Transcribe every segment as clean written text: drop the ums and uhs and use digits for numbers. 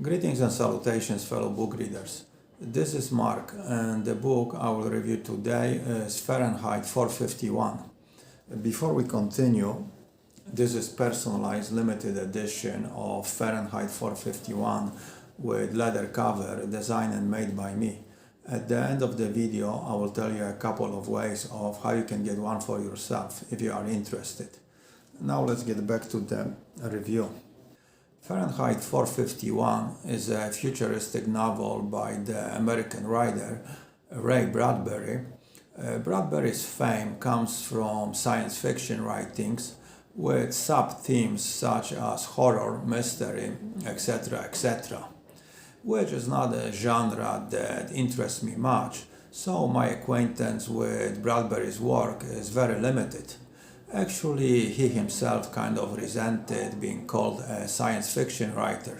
Greetings and salutations, fellow book readers. This is Mark, and the book I will review today is Fahrenheit 451. Before we continue, this is personalized limited edition of Fahrenheit 451 with leather cover designed and made by me. At the end of the video, I will tell you a couple of ways of how you can get one for yourself if you are interested. Now let's get back to the review. Fahrenheit 451 is a futuristic novel by the American writer Ray Bradbury. Bradbury's fame comes from science fiction writings with sub-themes such as horror, mystery, etc., which is not a genre that interests me much, so my acquaintance with Bradbury's work is very limited. Actually, he himself kind of resented being called a science fiction writer.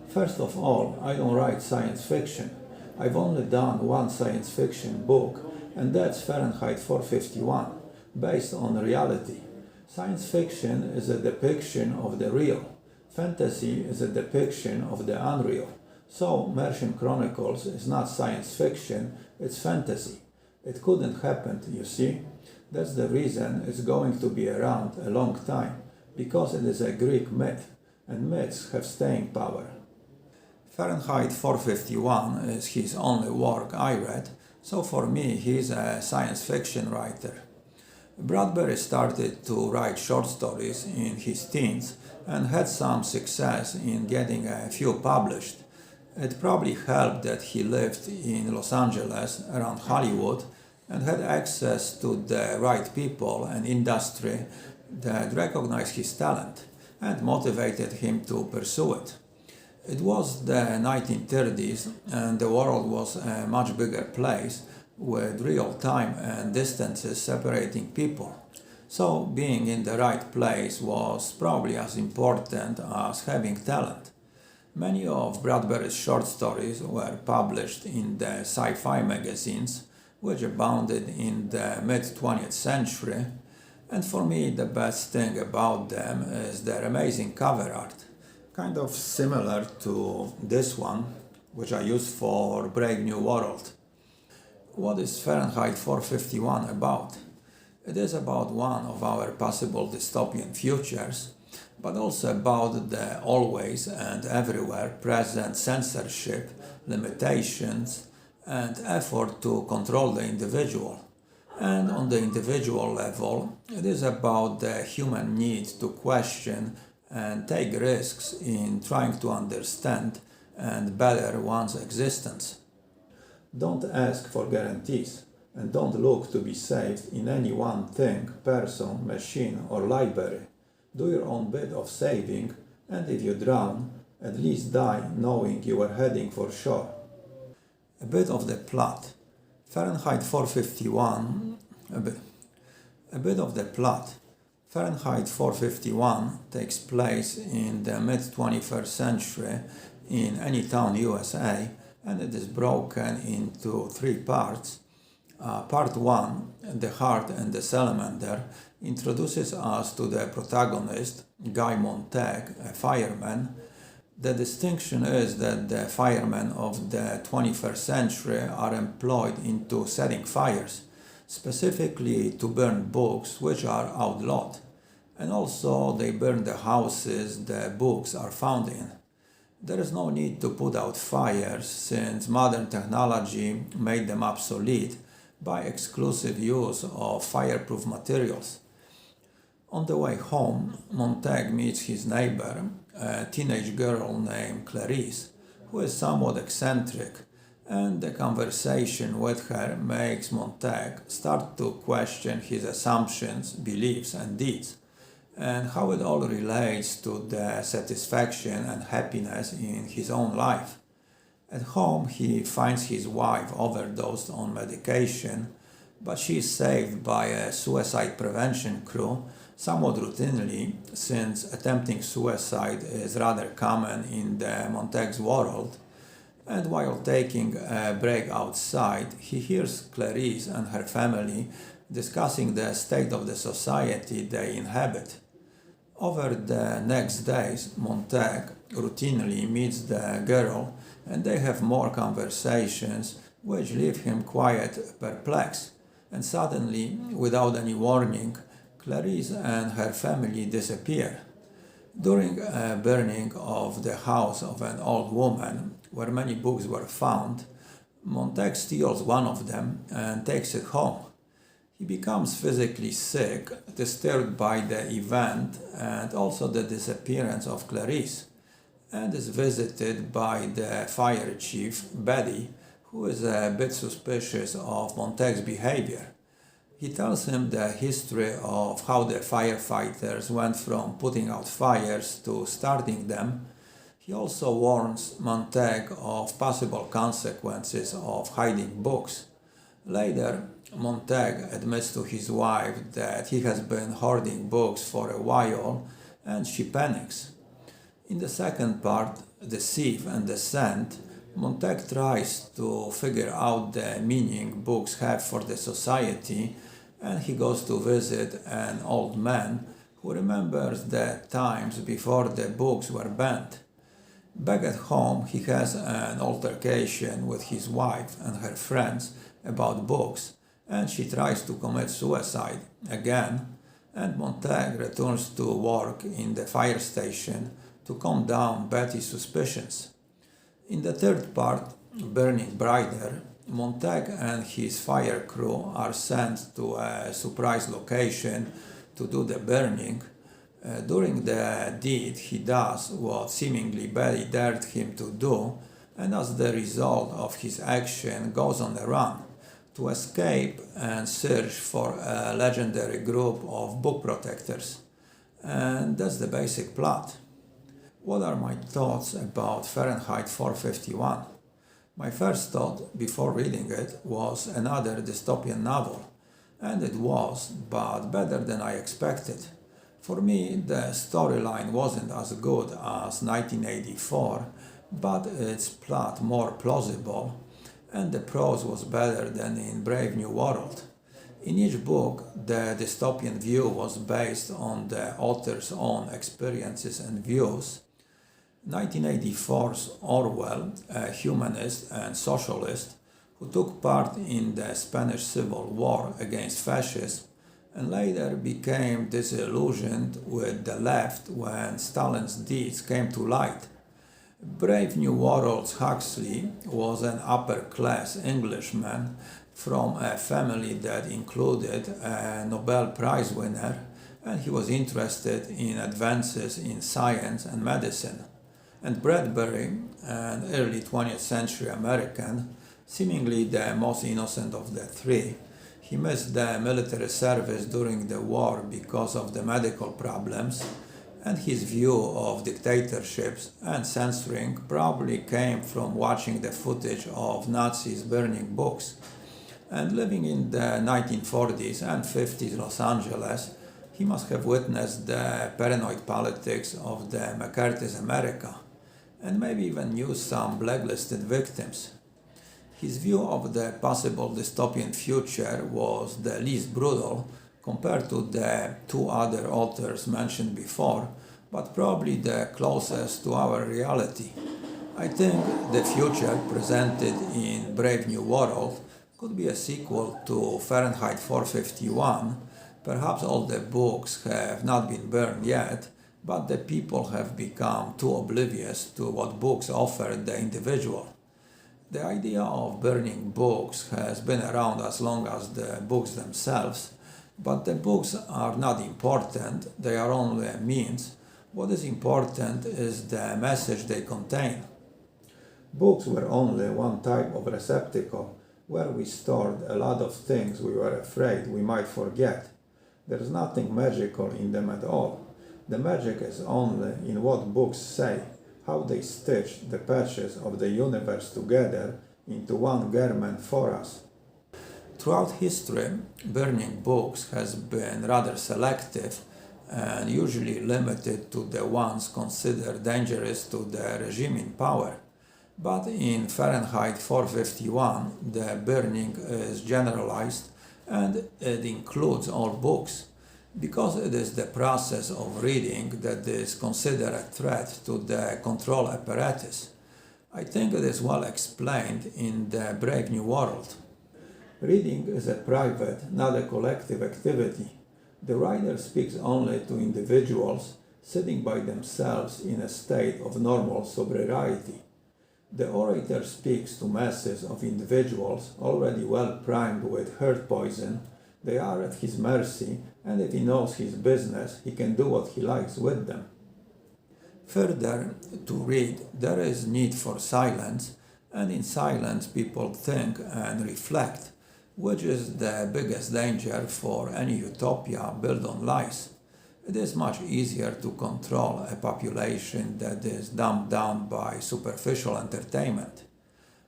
First of all, I don't write science fiction. I've only done one science fiction book, and that's Fahrenheit 451, based on reality. Science fiction is a depiction of the real. Fantasy is a depiction of the unreal. So, Martian Chronicles is not science fiction, it's fantasy. It couldn't happen, you see. That's the reason it's going to be around a long time, because it is a Greek myth, and myths have staying power. Fahrenheit 451 is his only work I read, so for me he's a science fiction writer. Bradbury started to write short stories in his teens and had some success in getting a few published. It probably helped that he lived in Los Angeles, around Hollywood, and had access to the right people and industry that recognized his talent and motivated him to pursue it. It was the 1930s, and the world was a much bigger place with real time and distances separating people. So being in the right place was probably as important as having talent. Many of Bradbury's short stories were published in the sci-fi magazines, which abounded in the mid-20th century, and for me the best thing about them is their amazing cover art, kind of similar to this one, which I use for Brave New World. What is Fahrenheit 451 about? It is about one of our possible dystopian futures, but also about the always and everywhere present censorship, limitations, and effort to control the individual. And on the individual level, it is about the human need to question and take risks in trying to understand and better one's existence. Don't ask for guarantees, and don't look to be saved in any one thing, person, machine, or library. Do your own bit of saving, and if you drown, at least die knowing you are heading for shore. A bit of the plot. Fahrenheit 451 Fahrenheit 451 takes place in the mid-21st century in any town USA, and it is broken into three parts. Part 1, The Heart and the Salamander, introduces us to the protagonist, Guy Montag, a fireman. The distinction is that the firemen of the 21st century are employed into setting fires, specifically to burn books which are outlawed, and also they burn the houses the books are found in. There is no need to put out fires since modern technology made them obsolete by exclusive use of fireproof materials. On the way home, Montag meets his neighbor, a teenage girl named Clarice, who is somewhat eccentric, and the conversation with her makes Montag start to question his assumptions, beliefs, and deeds, and how it all relates to the satisfaction and happiness in his own life. At home, he finds his wife overdosed on medication, but she is saved by a suicide prevention crew somewhat routinely, since attempting suicide is rather common in the Montag's world. And while taking a break outside, he hears Clarice and her family discussing the state of the society they inhabit. Over the next days, Montag routinely meets the girl and they have more conversations which leave him quite perplexed. And suddenly, without any warning, Clarice and her family disappear. During a burning of the house of an old woman, where many books were found, Montag steals one of them and takes it home. He becomes physically sick, disturbed by the event and also the disappearance of Clarice, and is visited by the fire chief, Betty, who is a bit suspicious of Montag's behavior. He tells him the history of how the firefighters went from putting out fires to starting them. He also warns Montag of possible consequences of hiding books. Later, Montag admits to his wife that he has been hoarding books for a while, and she panics. In the second part, The Thief and the Scent, Montag tries to figure out the meaning books have for the society, and he goes to visit an old man who remembers the times before the books were banned. Back at home, he has an altercation with his wife and her friends about books, and she tries to commit suicide again, and Montag returns to work in the fire station to calm down Betty's suspicions. In the third part, Burning Brighter, Montag and his fire crew are sent to a surprise location to do the burning. During the deed, he does what seemingly Betty dared him to do, and as the result of his action goes on a run to escape and search for a legendary group of book protectors. And that's the basic plot. What are my thoughts about Fahrenheit 451? My first thought before reading it was another dystopian novel, and it was, but better than I expected. For me, the storyline wasn't as good as 1984, but its plot more plausible, and the prose was better than in Brave New World. In each book, the dystopian view was based on the author's own experiences and views. 1984's Orwell, a humanist and socialist who took part in the Spanish Civil War against fascism and later became disillusioned with the left when Stalin's deeds came to light. Brave New World's Huxley was an upper-class Englishman from a family that included a Nobel Prize winner, and he was interested in advances in science and medicine. And Bradbury, an early 20th century American, seemingly the most innocent of the three, he missed the military service during the war because of the medical problems, and his view of dictatorships and censoring probably came from watching the footage of Nazis burning books. And living in the 1940s and 50s Los Angeles, he must have witnessed the paranoid politics of the McCarthy's America, and maybe even knew some blacklisted victims. His view of the possible dystopian future was the least brutal compared to the two other authors mentioned before, but probably the closest to our reality. I think the future presented in Brave New World could be a sequel to Fahrenheit 451. Perhaps all the books have not been burned yet, but the people have become too oblivious to what books offer the individual. The idea of burning books has been around as long as the books themselves, but the books are not important, they are only a means. What is important is the message they contain. Books were only one type of receptacle where we stored a lot of things we were afraid we might forget. There's nothing magical in them at all. The magic is only in what books say, how they stitch the patches of the universe together into one garment for us. Throughout history, burning books has been rather selective and usually limited to the ones considered dangerous to the regime in power. But in Fahrenheit 451, the burning is generalized and it includes all books. Because it is the process of reading that is considered a threat to the control apparatus. I think it is well explained in The Brave New World. Reading is a private, not a collective activity. The writer speaks only to individuals sitting by themselves in a state of normal sobriety. The orator speaks to masses of individuals already well primed with hurt poison. They are at his mercy, and if he knows his business, he can do what he likes with them. Further, to read, there is need for silence, and in silence people think and reflect, which is the biggest danger for any utopia built on lies. It is much easier to control a population that is dumbed down by superficial entertainment.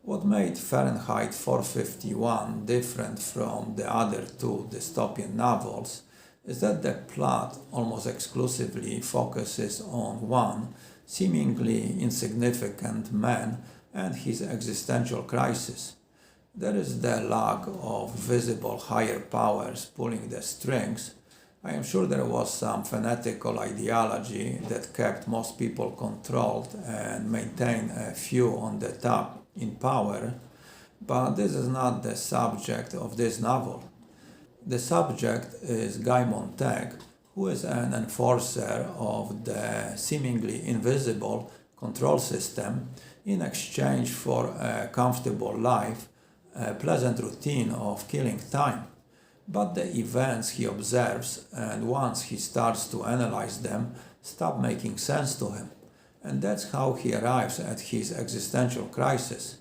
What made Fahrenheit 451 different from the other two dystopian novels is that the plot almost exclusively focuses on one seemingly insignificant man and his existential crisis. There is the lack of visible higher powers pulling the strings. I am sure there was some fanatical ideology that kept most people controlled and maintained a few on the top in power, but this is not the subject of this novel. The subject is Guy Montag, who is an enforcer of the seemingly invisible control system in exchange for a comfortable life, a pleasant routine of killing time. But the events he observes, and once he starts to analyze them, stop making sense to him. And that's how he arrives at his existential crisis.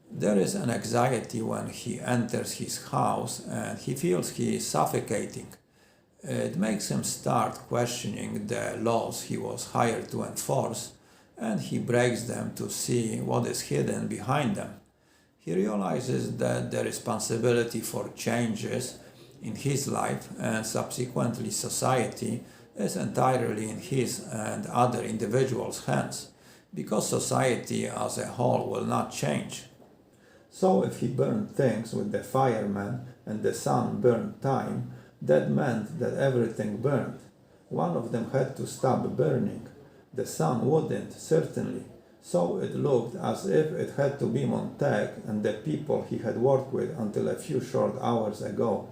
There is an anxiety when he enters his house and he feels he is suffocating. It makes him start questioning the laws he was hired to enforce, and he breaks them to see what is hidden behind them. He realizes that the responsibility for changes in his life and subsequently society is entirely in his and other individuals' hands, because society as a whole will not change. So if he burned things with the fireman and the sun burned time, that meant that everything burned. One of them had to stop burning. The sun wouldn't, certainly. So it looked as if it had to be Montag and the people he had worked with until a few short hours ago.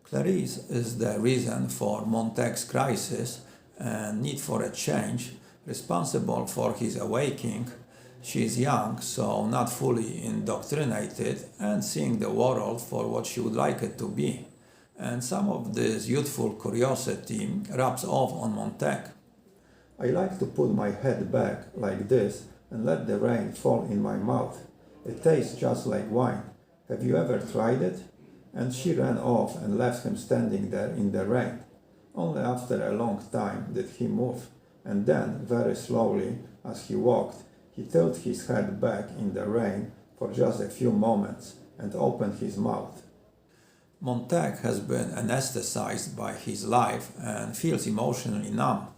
Clarice is the reason for Montag's crisis and need for a change, responsible for his awakening. She is young, so not fully indoctrinated, and seeing the world for what she would like it to be. And some of this youthful curiosity rubs off on Montag. I like to put my head back like this and let the rain fall in my mouth. It tastes just like wine. Have you ever tried it? And she ran off and left him standing there in the rain. Only after a long time did he move, and then, very slowly, as he walked, he tilted his head back in the rain for just a few moments and opened his mouth. Montag has been anesthetized by his life and feels emotionally numb.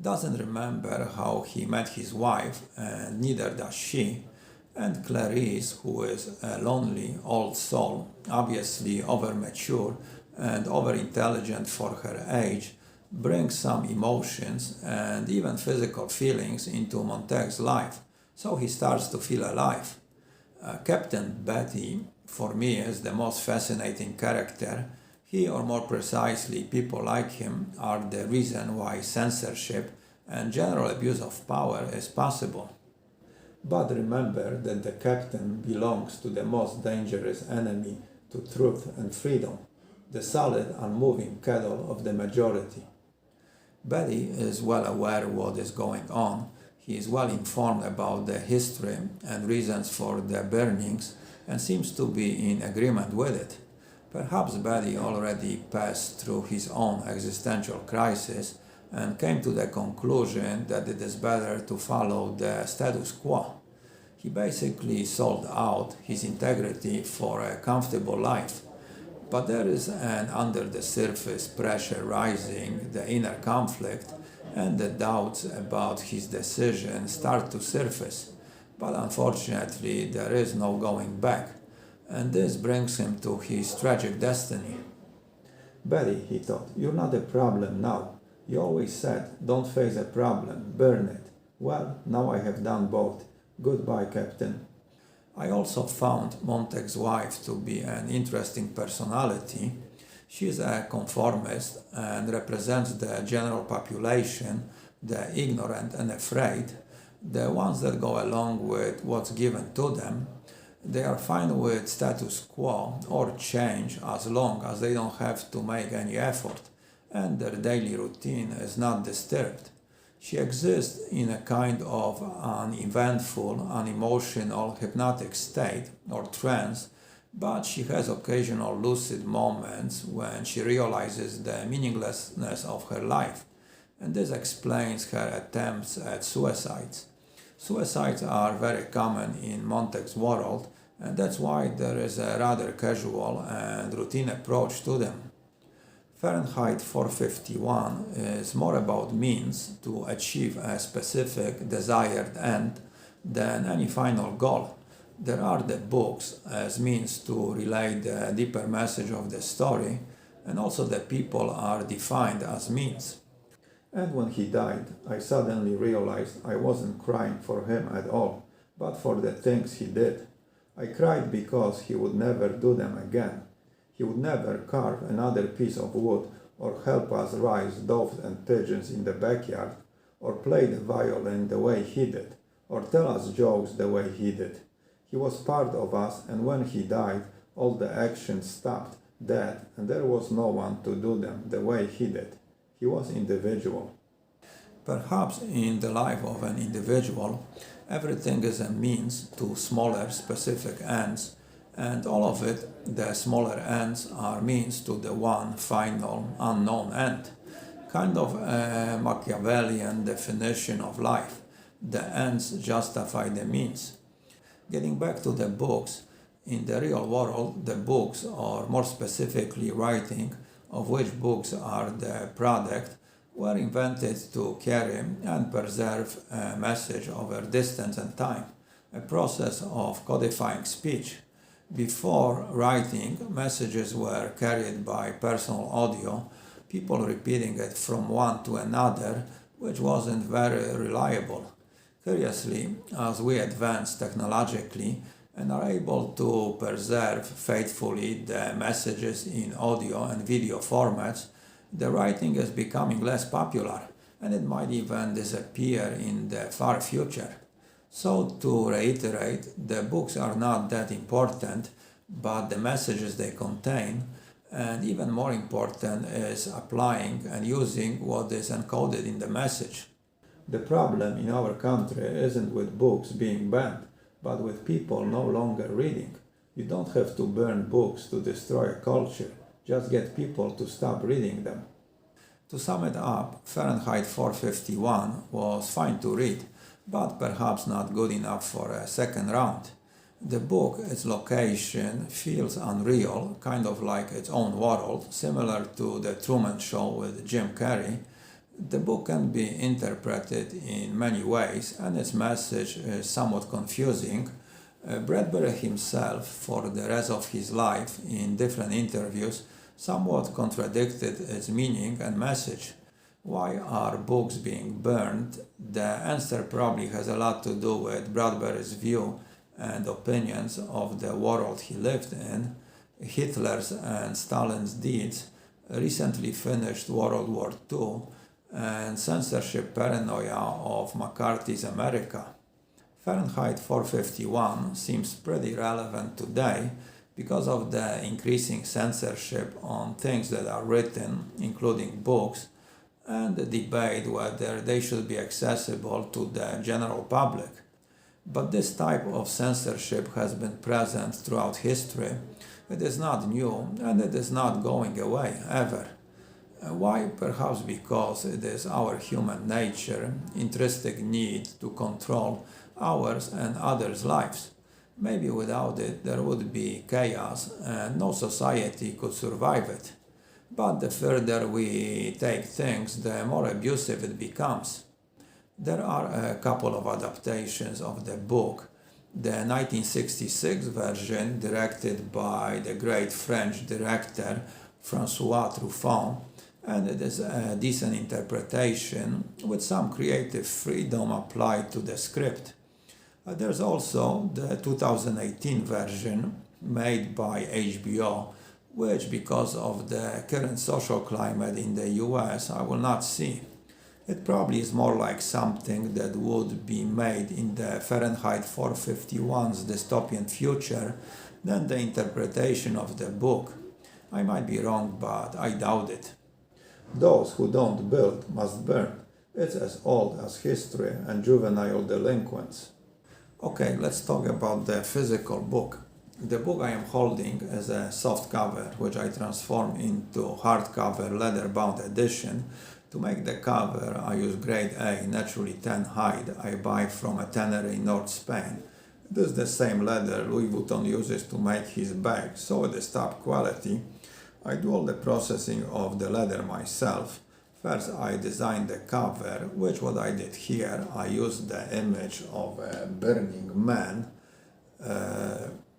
Doesn't remember how he met his wife, and neither does she. And Clarice, who is a lonely old soul, obviously over-mature and over-intelligent for her age, brings some emotions and even physical feelings into Montag's life, so he starts to feel alive. Captain Betty, for me, is the most fascinating character. He, or more precisely, people like him, are the reason why censorship and general abuse of power is possible. But remember that the captain belongs to the most dangerous enemy to truth and freedom, the solid, unmoving cattle of the majority. Betty is well aware what is going on. He is well informed about the history and reasons for the burnings and seems to be in agreement with it. Perhaps Betty already passed through his own existential crisis and came to the conclusion that it is better to follow the status quo. He basically sold out his integrity for a comfortable life. But there is an under-the-surface pressure rising, the inner conflict, and the doubts about his decision start to surface. But unfortunately, there is no going back, and this brings him to his tragic destiny. Betty, he thought, you're not a problem now. You always said, don't face a problem, burn it. Well, now I have done both. Goodbye, Captain. I also found Montague's wife to be an interesting personality. She is a conformist and represents the general population, the ignorant and afraid, the ones that go along with what's given to them. They are fine with status quo or change as long as they don't have to make any effort and their daily routine is not disturbed. She exists in a kind of uneventful, unemotional, hypnotic state or trance, but she has occasional lucid moments when she realizes the meaninglessness of her life, and this explains her attempts at suicides. Suicides are very common in Montague's world, and that's why there is a rather casual and routine approach to them. Fahrenheit 451 is more about means to achieve a specific desired end than any final goal. There are the books as means to relay the deeper message of the story, and also the people are defined as means. And when he died, I suddenly realized I wasn't crying for him at all, but for the things he did. I cried because he would never do them again. He would never carve another piece of wood or help us raise doves and pigeons in the backyard, or play the violin the way he did, or tell us jokes the way he did. He was part of us, and when he died, all the actions stopped dead, and there was no one to do them the way he did. He was individual. Perhaps in the life of an individual, everything is a means to smaller specific ends, and all of it, the smaller ends, are means to the one final unknown end. Kind of a Machiavellian definition of life. The ends justify the means. Getting back to the books, in the real world, the books, or more specifically writing, of which books are the product, were invented to carry and preserve a message over distance and time, a process of codifying speech. Before writing, messages were carried by personal audio, people repeating it from one to another, which wasn't very reliable. Curiously, as we advance technologically and are able to preserve faithfully the messages in audio and video formats, the writing is becoming less popular, and it might even disappear in the far future. So, to reiterate, the books are not that important, but the messages they contain, and even more important is applying and using what is encoded in the message. The problem in our country isn't with books being banned, but with people no longer reading. You don't have to burn books to destroy a culture, just get people to stop reading them. To sum it up, Fahrenheit 451 was fine to read, but perhaps not good enough for a second round. The book, its location, feels unreal, kind of like its own world, similar to The Truman Show with Jim Carrey. The book can be interpreted in many ways, and its message is somewhat confusing. Bradbury himself, for the rest of his life, in different interviews, somewhat contradicted its meaning and message. Why are books being burned? The answer probably has a lot to do with Bradbury's view and opinions of the world he lived in, Hitler's and Stalin's deeds, recently finished World War II, and censorship paranoia of McCarthy's America. Fahrenheit 451 seems pretty relevant today because of the increasing censorship on things that are written, including books, and the debate whether they should be accessible to the general public. But this type of censorship has been present throughout history. It is not new, and it is not going away ever. Why? Perhaps because it is our human nature, intrinsic need to control ours and others' lives. Maybe without it there would be chaos and no society could survive it. But the further we take things, the more abusive it becomes. There are a couple of adaptations of the book. The 1966 version, directed by the great French director Francois Truffaut, and it is a decent interpretation with some creative freedom applied to the script. There's also the 2018 version made by HBO, which because of the current social climate in the US I will not see. It probably is more like something that would be made in the Fahrenheit 451's dystopian future than the interpretation of the book. I might be wrong, but I doubt it. Those who don't build must burn. It's as old as history and juvenile delinquents. Okay, let's talk about the physical book. The book I am holding is a soft cover, which I transform into hardcover leather-bound edition. To make the cover, I use grade A naturally tan hide I buy from a tannery in North Spain. This is the same leather Louis Vuitton uses to make his bag, so it is top quality. I do all the processing of the leather myself. First I designed the cover, which what I did here, I used the image of a burning man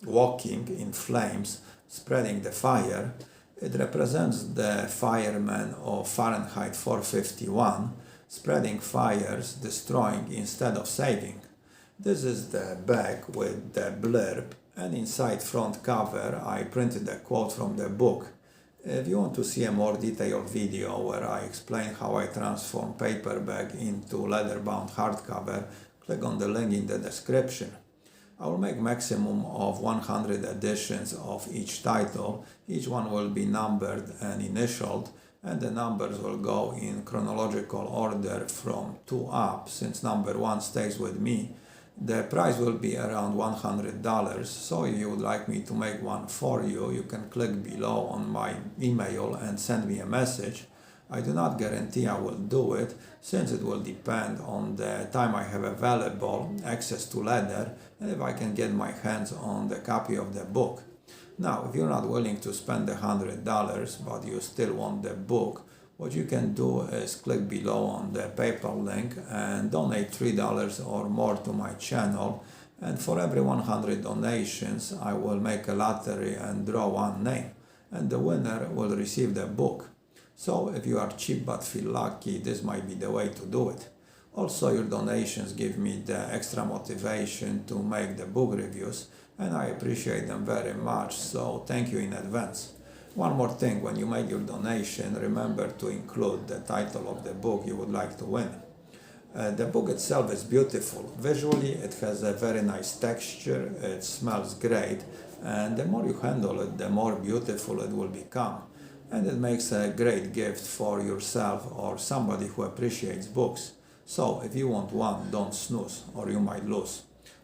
walking in flames, spreading the fire. It represents the firemen of Fahrenheit 451, spreading fires, destroying instead of saving. This is the back with the blurb, and inside front cover I printed a quote from the book. If you want to see a more detailed video where I explain how I transform paperback into leather-bound hardcover, click on the link in the description. I will make maximum of 100 editions of each title. Each one will be numbered and initialed, and the numbers will go in chronological order from 2 up, since number 1 stays with me. The price will be around $100, so if you would like me to make one for you, you can click below on my email and send me a message. I do not guarantee I will do it, since it will depend on the time I have available, access to leather, and if I can get my hands on the copy of the book. Now, if you're not willing to spend $100, but you still want the book, what you can do is click below on the PayPal link and donate $3 or more to my channel, and for every 100 donations I will make a lottery and draw one name, and the winner will receive the book. So if you are cheap but feel lucky, this might be the way to do it. Also, your donations give me the extra motivation to make the book reviews, and I appreciate them very much, so thank you in advance. One more thing, when you make your donation, remember to include the title of the book you would like to win. The book itself is beautiful. Visually, it has a very nice texture, it smells great, and the more you handle it, the more beautiful it will become. And it makes a great gift for yourself or somebody who appreciates books. So if you want one, don't snooze or you might lose.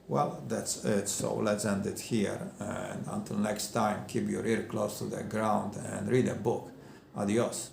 Well, that's it, so let's end it here, and until next time, keep your ear close to the ground and read a book. Adios.